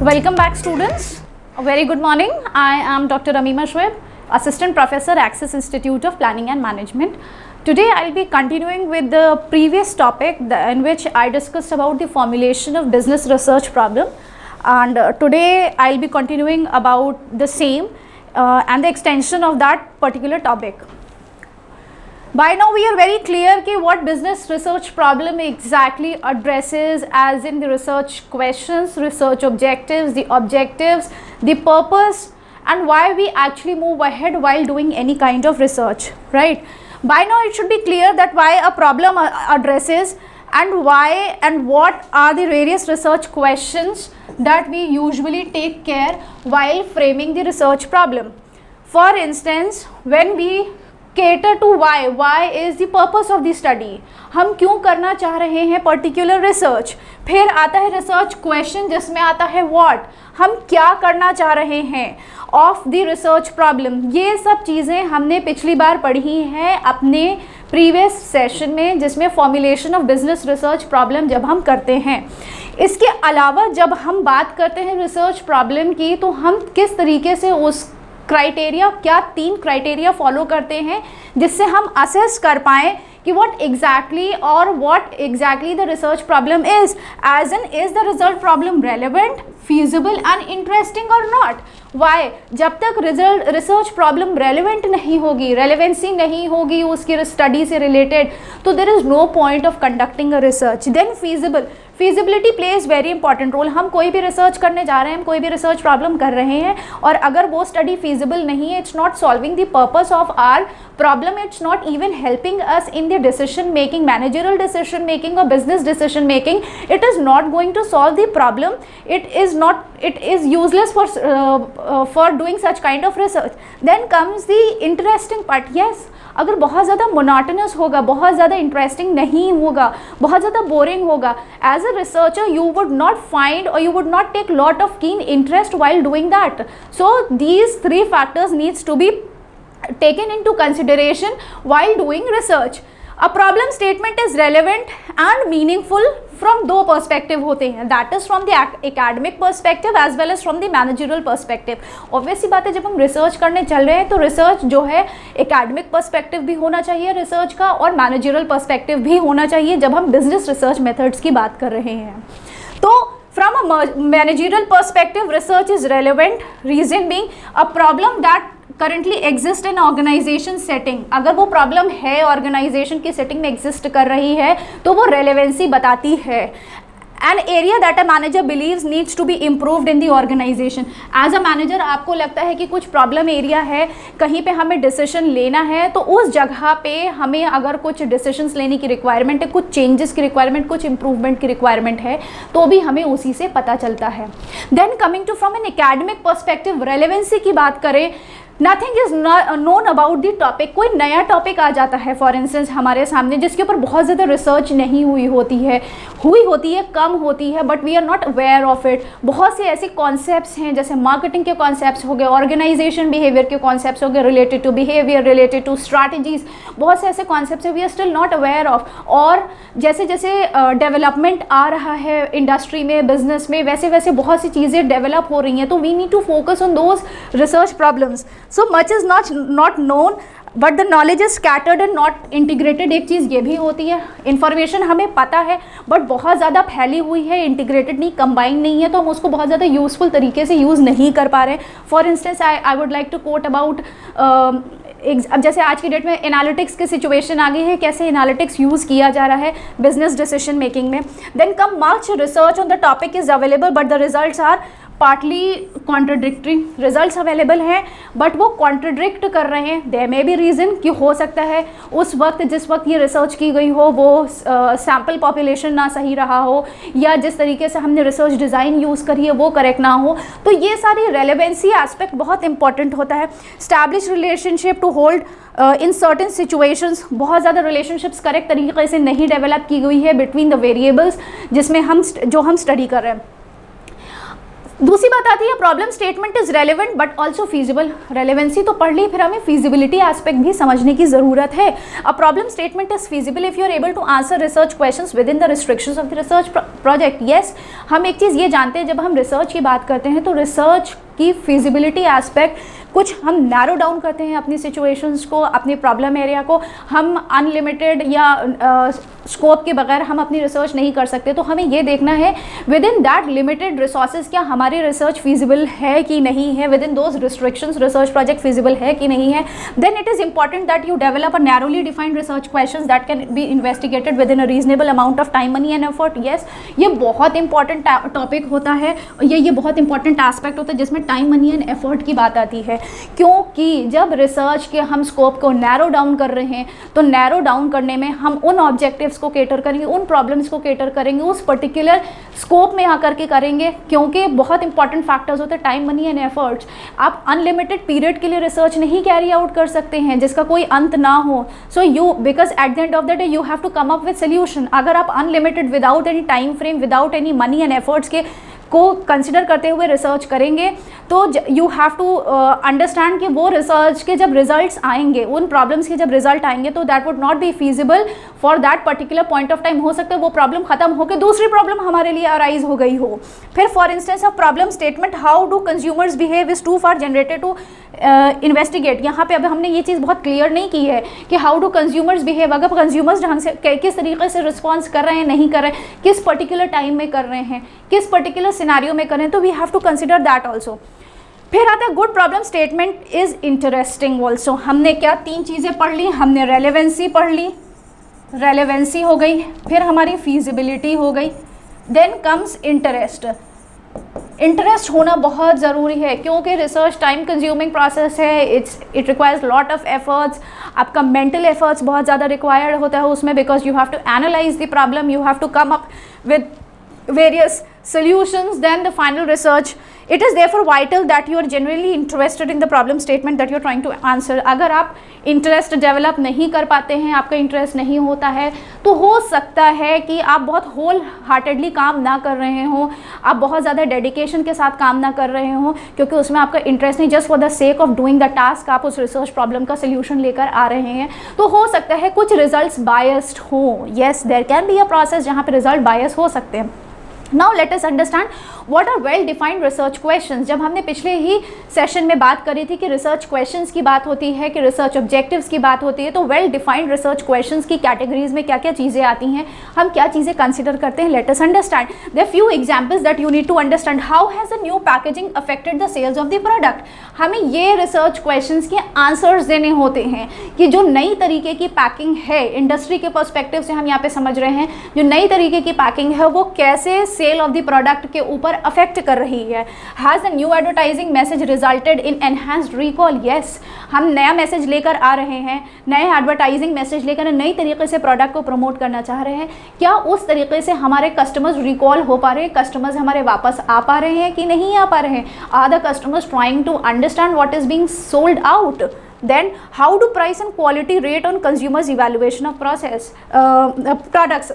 Welcome back, students. A very good morning. I am Dr. Amima Shoaib, Assistant Professor, Axis Institute of Planning and Management. Today I'll be continuing with the previous topic in which I discussed about the formulation of business research problem, and today I'll be continuing about the same and the extension of that particular topic. By now we are very clear कि what business research problem exactly addresses, as in the research questions, research objectives, the purpose, and why we actually move ahead while doing any kind of research, right? By now it should be clear that why a problem addresses and why and what are the various research questions that we usually take care while framing the research problem. For instance, when we cater to why is the purpose of the study, हम क्यों करना चाह रहे हैं particular research. फिर आता है research question जिसमें आता है व्हाट, हम क्या करना चाह रहे हैं, ऑफ द रिसर्च प्रॉब्लम. ये सब चीज़ें हमने पिछली बार पढ़ी हैं अपने प्रीवियस सेशन में, जिसमें formulation of business research problem जब हम करते हैं. इसके अलावा जब हम बात करते हैं रिसर्च प्रॉब्लम की, तो हम किस तरीके से उस क्राइटेरिया, क्या 3 क्राइटेरिया फॉलो करते हैं जिससे हम असेस कर पाएँ कि what exactly the research problem is, as in is the result problem relevant, feasible and interesting or not. Why? जब तक रिसर्च प्रॉब्लम रेलिवेंट नहीं होगी, रेलिवेंसी नहीं होगी उसकी स्टडी से रिलेटेड, तो there is no point of conducting a research. Then feasibility plays very important role. हम कोई भी रिसर्च करने जा रहे हैं, हम कोई भी रिसर्च प्रॉब्लम कर रहे हैं, और अगर वो स्टडी फीजिबल नहीं है, it's not solving the purpose of our problem, it's not even helping us in the decision making, managerial decision making or business decision making. It is not going to solve the problem. It is useless for doing such kind of research. Then comes the interesting part. Yes, अगर बहुत ज़्यादा monotonous होगा, बहुत ज़्यादा interesting नहीं होगा, बहुत ज़्यादा boring होगा, as a researcher you would not find or you would not take lot of keen interest while doing that. So these 3 factors needs to be taken into consideration while doing research. A problem statement is relevant and meaningful from 2 perspective होते हैं, that is from the academic perspective as well as from the managerial perspective. Obvious बात है, जब हम research करने चल रहे हैं तो रिसर्च जो है academic perspective भी होना चाहिए रिसर्च का, और managerial perspective भी होना चाहिए जब हम business research methods की बात कर रहे हैं. तो from a managerial perspective, research is relevant, reason being a problem that currently exist in organization setting. अगर वो प्रॉब्लम है ऑर्गेनाइजेशन की सेटिंग में एग्जिस्ट कर रही है तो वो रेलेवेंसी बताती है. An area that a manager believes needs to be improved in the organization. As a manager आपको लगता है कि कुछ प्रॉब्लम एरिया है, कहीं पे हमें डिसीजन लेना है, तो उस जगह पे हमें अगर कुछ डिसीजंस लेने की रिक्वायरमेंट है, कुछ चेंजेस की रिक्वायरमेंट, कुछ इंप्रूवमेंट की रिक्वायरमेंट है, तो भी हमें उसी से पता चलता है. Then coming to from an academic perspective, relevancy की बात करें, nothing is known about the topic. कोई नया टॉपिक आ जाता है फॉर इंस्टेंस हमारे सामने, जिसके ऊपर बहुत ज़्यादा रिसर्च नहीं हुई होती है, कम होती है, but we are not aware of it. बहुत से ऐसे कॉन्सेप्ट्स हैं, जैसे मार्केटिंग के कॉन्सेप्ट्स हो गए, ऑर्गेनाइजेशन बिहेवियर के कॉन्सेप्ट्स हो गए, related to behaviour, related to strategies, बहुत से ऐसे कॉन्सेप्ट्स हैं we are still not aware of. और जैसे जैसे डेवलपमेंट आ रहा है इंडस्ट्री में, बिजनेस में, वैसे वैसे बहुत सी चीज़ें डेवलप हो रही हैं, तो we need to focus on those research problems. So much is not known, but the knowledge is scattered and not integrated. एक चीज़ ये भी होती है, इन्फॉर्मेशन हमें पता है बट बहुत ज़्यादा फैली हुई है, इंटीग्रेटेड नहीं, कंबाइन नहीं है, तो हम उसको बहुत ज़्यादा यूज़फुल तरीके से यूज़ नहीं कर पा रहे हैं. For instance I would like to quote about, अब जैसे आज की डेट में एनालिटिक्स की सिचुएशन आ गई है, कैसे एनालिटिक्स यूज़ किया जा रहा है बिजनेस डिसीजन मेकिंग में. Then come much research on the topic is available but the results are partly contradictory. Results available हैं बट वो कॉन्ट्रडिक्ट कर रहे हैं. देयर मे बी रीज़न कि हो सकता है उस वक्त जिस वक्त ये रिसर्च की गई हो वो सैम्पल पॉपुलेशन ना सही रहा हो, या जिस तरीके से हमने रिसर्च डिज़ाइन यूज़ करी है वो करेक्ट ना हो. तो ये सारी रेलेवेंसी एस्पेक्ट बहुत इंपॉर्टेंट होता है. Establish relationship to hold in certain situations, बहुत ज़्यादा रिलेशनशिप्स करेक्ट तरीके से नहीं डेवलप की गई है बिटवीन द वेरिएबल्स जिसमें हम स्टडी कर रहे हैं. दूसरी बात आती है problem statement is relevant but also feasible. Relevancy तो पढ़ ली, फिर हमें फीजिबिलिटी एस्पेक्ट भी समझने की जरूरत है। A problem statement is feasible if you are able to answer research questions within the restrictions of the research project. Yes, हम एक चीज़ ये जानते हैं, जब हम रिसर्च की बात करते हैं तो रिसर्च की फीजिबिलिटी एस्पेक्ट कुछ हम नैरो डाउन करते हैं अपनी सिचुएशंस को, अपनी प्रॉब्लम एरिया को। हम अनलिमिटेड या स्कोप के बगैर हम अपनी रिसर्च नहीं कर सकते, तो हमें ये देखना है within that limited resources क्या हमारी रिसर्च फीजिबल है कि नहीं है, within those restrictions research project feasible है कि नहीं है। Then it is important that you develop a narrowly defined research questions that can be investigated within a reasonable amount of time, money and effort. Yes, ये बहुत important topic होता है, ये बहुत इंपॉर्टेंट एस्पेक्ट होता है जिसमें time, money and effort की बात आती है। क्योंकि जब रिसर्च के हम स्कोप को नैरो डाउन कर रहे हैं तो नैरो डाउन करने में हम उन ऑब्जेक्टिव्स को केटर करेंगे, उन प्रॉब्लम्स को केटर करेंगे, उस पर्टिकुलर स्कोप में आकर के करेंगे, क्योंकि बहुत इंपॉर्टेंट फैक्टर्स होते हैं टाइम, मनी एंड एफर्ट्स। आप अनलिमिटेड पीरियड के लिए रिसर्च नहीं कैरी आउट कर सकते हैं जिसका कोई अंत ना हो। So you, because at the end of the day you have to come up with solution. अगर आप unlimited without any time frame, without any money and efforts के को कंसिडर करते हुए रिसर्च करेंगे तो यू हैव टू अंडरस्टैंड कि वो रिसर्च के जब रिजल्ट्स आएंगे, उन प्रॉब्लम्स के जब रिजल्ट आएंगे तो that would not be feasible for that particular point of time. हो सकता है वो प्रॉब्लम खत्म होकर दूसरी प्रॉब्लम हमारे लिए अराइज हो गई हो। फिर for instance of problem statement, how do consumers behave is to for generated to investigate. यहाँ पे अब हमने ये चीज़ बहुत क्लियर नहीं की है कि हाउ डू कंज्यूमर्स बिहेव, अगर कंज्यूमर्स ढंग से किस तरीके से रिस्पॉन्स कर रहे हैं, नहीं कर रहे हैं, किस पर्टिकुलर टाइम में कर रहे हैं, किस पर्टिकुलर सिनेरियो में करें, तो we have to consider that also. फिर आता है good problem statement is interesting also. हमने क्या 3 चीज़ें पढ़ ली, हमने रेलेवेंसी पढ़ ली, रेलेवेंसी हो गई, फिर हमारी फीजिबिलिटी हो गई, देन कम्स इंटरेस्ट। इंटरेस्ट होना बहुत ज़रूरी है क्योंकि रिसर्च टाइम कंज्यूमिंग प्रोसेस है, it requires lot of efforts. आपका मेंटल एफर्ट्स बहुत ज़्यादा रिक्वायर्ड होता है उसमें, because you have to analyze the problem, you have to come up with various solutions, then the final research. It is therefore vital that you are genuinely interested in the problem statement that you are trying to answer. अगर आप interest develop नहीं कर पाते हैं, आपका interest नहीं होता है, तो हो सकता है कि आप बहुत होल हार्टेडली काम ना कर रहे हों, आप बहुत ज़्यादा डेडिकेशन के साथ काम ना कर रहे हों, क्योंकि उसमें आपका इंटरेस्ट नहीं, just for the sake of doing the task आप उस रिसर्च प्रॉब्लम का सोल्यूशन लेकर आ रहे हैं। तो हो सकता है कुछ रिजल्ट्स बायस्ड हों। Yes, there can be a process जहाँ पे रिजल्ट बायस हो सकते हैं। Now let us understand what are well defined research questions। जब हमने पिछले ही सेशन में बात करी थी कि रिसर्च क्वेश्चंस की बात होती है, कि रिसर्च ऑब्जेक्टिव्स की बात होती है, तो वेल डिफाइंड रिसर्च क्वेश्चंस की कैटेगरीज में क्या क्या चीज़ें आती हैं, हम क्या चीज़ें कंसिडर करते हैं। Let us understand there few examples that you need to understand. How has the new packaging affected the sales of the product. हमें ये रिसर्च क्वेश्चंस के आंसर्स देने होते हैं कि जो नई तरीके की पैकिंग है, इंडस्ट्री के पर्सपेक्टिव से हम यहाँ पे समझ रहे हैं, जो नई तरीके की पैकिंग है वो कैसे सेल ऑफ द प्रोडक्ट के ऊपर अफेक्ट कर रही है। Has the new advertising message resulted in enhanced recall. Yes, हम नया मैसेज लेकर आ रहे हैं, नए एडवर्टाइजिंग मैसेज लेकर नई तरीके से प्रोडक्ट को प्रमोट करना चाह रहे हैं। क्या उस तरीके से हमारे कस्टमर्स रिकॉल हो पा रहे हैं, कस्टमर्स हमारे वापस आ पा रहे हैं कि नहीं आ पा रहे हैं। Are the customers trying to understand what is being sold out. Then how do price and quality rate on consumers evaluation of products।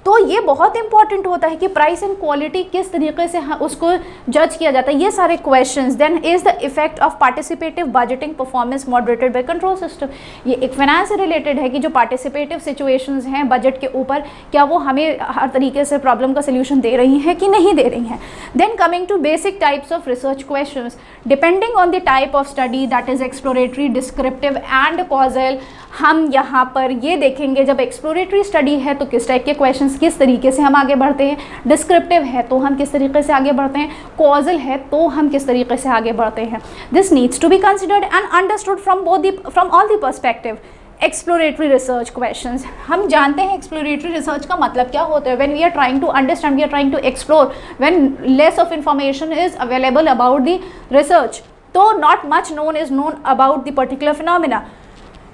तो ये बहुत इंपॉर्टेंट होता है कि प्राइस एंड क्वालिटी किस तरीके से उसको जज किया जाता है, ये सारे questions. Then is the effect of participative budgeting performance moderated by control system. ये एक फाइनेंस से रिलेटेड है कि जो पार्टिसिपेटिव सिचुएशंस हैं बजट के ऊपर, क्या वो हमें हर तरीके से प्रॉब्लम का सोल्यूशन दे रही हैं कि नहीं दे रही हैं। Then coming to basic types of research questions, depending on the type of study that is exploratory, descriptive and causal. हम यहाँ पर ये देखेंगे जब एक्सप्लोरेटरी स्टडी है तो किस टाइप के क्वेश्चंस, किस तरीके से हम आगे बढ़ते हैं, डिस्क्रिप्टिव है तो हम किस तरीके से आगे बढ़ते हैं, कॉजल है तो हम किस तरीके से आगे बढ़ते हैं। This needs to be considered and understood from all the perspective. Exploratory research questions, हम जानते हैं एक्सप्लोरेटरी रिसर्च का मतलब क्या होता है। When we are trying to understand, we are trying to explore, when less of information is available about the research, तो not much known is known about the particular phenomena।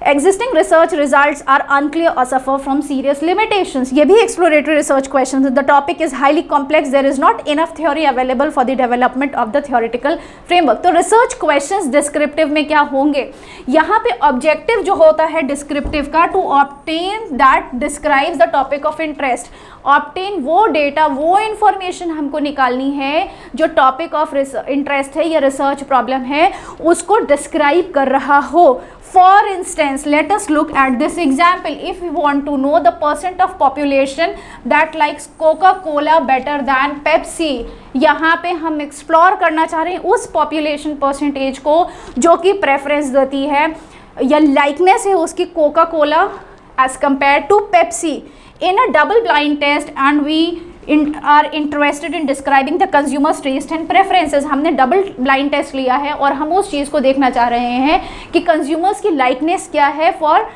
Existing research results are unclear or suffer from serious limitations. ये भी exploratory research questions. The topic is highly complex. There is not enough theory available for the development of the theoretical framework. तो research questions descriptive में क्या होंगे? यहाँ पे objective जो होता है descriptive का, to obtain that describes the topic of interest. Obtain वो डेटा, वो इंफॉर्मेशन हमको निकालनी है जो टॉपिक ऑफ इंटरेस्ट है या रिसर्च प्रॉब्लम है उसको डिस्क्राइब कर रहा हो. For instance, let us look at this example. If you want to know the percent of population that likes Coca Cola better than Pepsi, यहाँ पे हम एक्सप्लोर करना चाह रहे हैं उस पॉपुलेशन परसेंटेज को जो कि प्रेफरेंस देती है या लाइकनेस है उसकी Coca Cola as compare to Pepsi. In a double blind test and we are interested in describing the consumer's taste and preferences. हमने डबल ब्लाइंड टेस्ट लिया है और हम उस चीज़ को देखना चाह रहे हैं कि कंज्यूमर्स की लाइकनेस क्या है for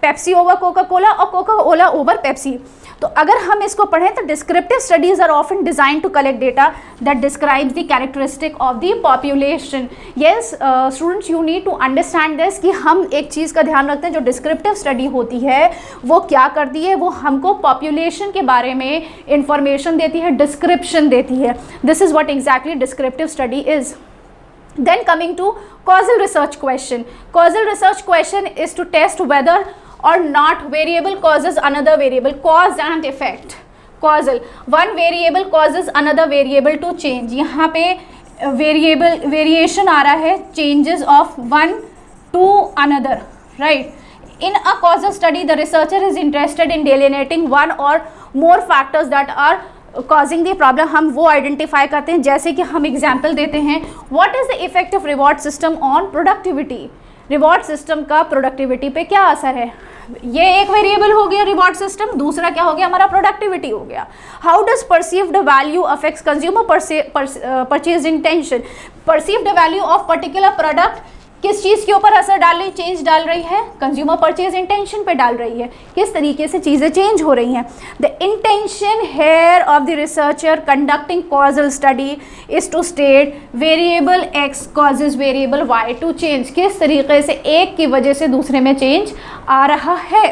Pepsi over Coca Cola और कोका कोला ओवर पेप्सी. तो अगर हम इसको पढ़ें तो descriptive studies are often design to collect data that describes the characteristic of the population. Yes students, you need to understand this कि हम एक चीज़ का ध्यान रखते हैं, जो डिस्क्रिप्टिव स्टडी होती है वो क्या करती है, वो हमको पॉपुलेशन के बारे में इंफॉर्मेशन देती है, डिस्क्रिप्शन देती है. This is what exactly descriptive study is. Then coming to causal research question. Causal research question is to test whether or not variable causes another variable. Cause and effect. Causal. One variable causes another variable to change. यहाँ पे variable variation आ रहा है, changes of one to another, right? In a causal study, the researcher is interested in delineating one or more factors that are causing the problem. हम वो identify करते हैं, जैसे कि हम एग्जाम्पल देते हैं what is the effect of reward system on productivity. Reward system का प्रोडक्टिविटी पे क्या असर है. ये एक वेरिएबल हो गया रिवॉर्ड सिस्टम, दूसरा क्या हो गया हमारा प्रोडक्टिविटी हो गया. How does perceived value affects consumer purchase intention. Perceived value of particular product किस चीज़ के ऊपर असर डाल रही, चेंज डाल रही है, कंज्यूमर परचेज इंटेंशन पे डाल रही है. किस तरीके से चीज़ें चेंज हो रही हैं. The intention here of the researcher conducting causal study is to state variable X causes variable Y to change. किस तरीके से एक की वजह से दूसरे में चेंज आ रहा है.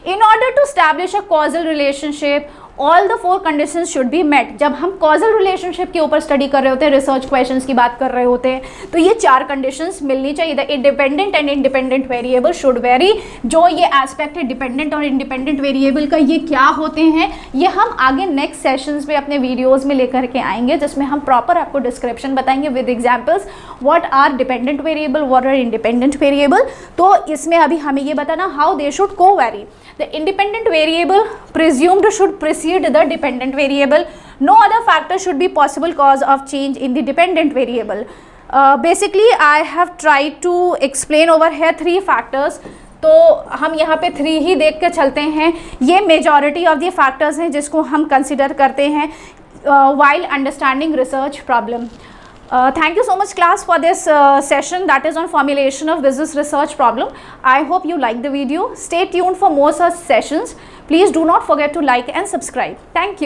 In order to establish a causal relationship all the 4 conditions should be met. जब हम कॉजल रिलेशनशिप के ऊपर स्टडी कर रहे होते हैं, रिसर्च क्वेश्चंस की बात कर रहे होते हैं, तो ये 4 कंडीशंस मिलनी चाहिए. The independent and independent variable should very. जो ये एस्पेक्ट है डिपेंडेंट और इंडिपेंडेंट वेरिएबल का, ये क्या होते हैं, ये हम आगे नेक्स्ट सेशंस में अपने वीडियोज़ में लेकर के आएंगे, जिसमें हम प्रॉपर आपको डिस्क्रिप्शन बताएंगे with examples what are dependent variable, what are independent variable. तो इसमें अभी हमें ये बताना how they should covary. The independent variable presumed should precede the dependent variable. No other factor should be possible cause of change in the dependent variable. Basically, I have tried to explain over here 3 factors. तो हम यहाँ पे 3 ही देख के चलते हैं. ये majority of the factors हैं जिसको हम consider करते हैं while understanding research problem. Thank you so much class for this session that is on formulation of business research problem. I hope you like the video. Stay tuned for more such sessions. Please do not forget to like and subscribe. Thank you.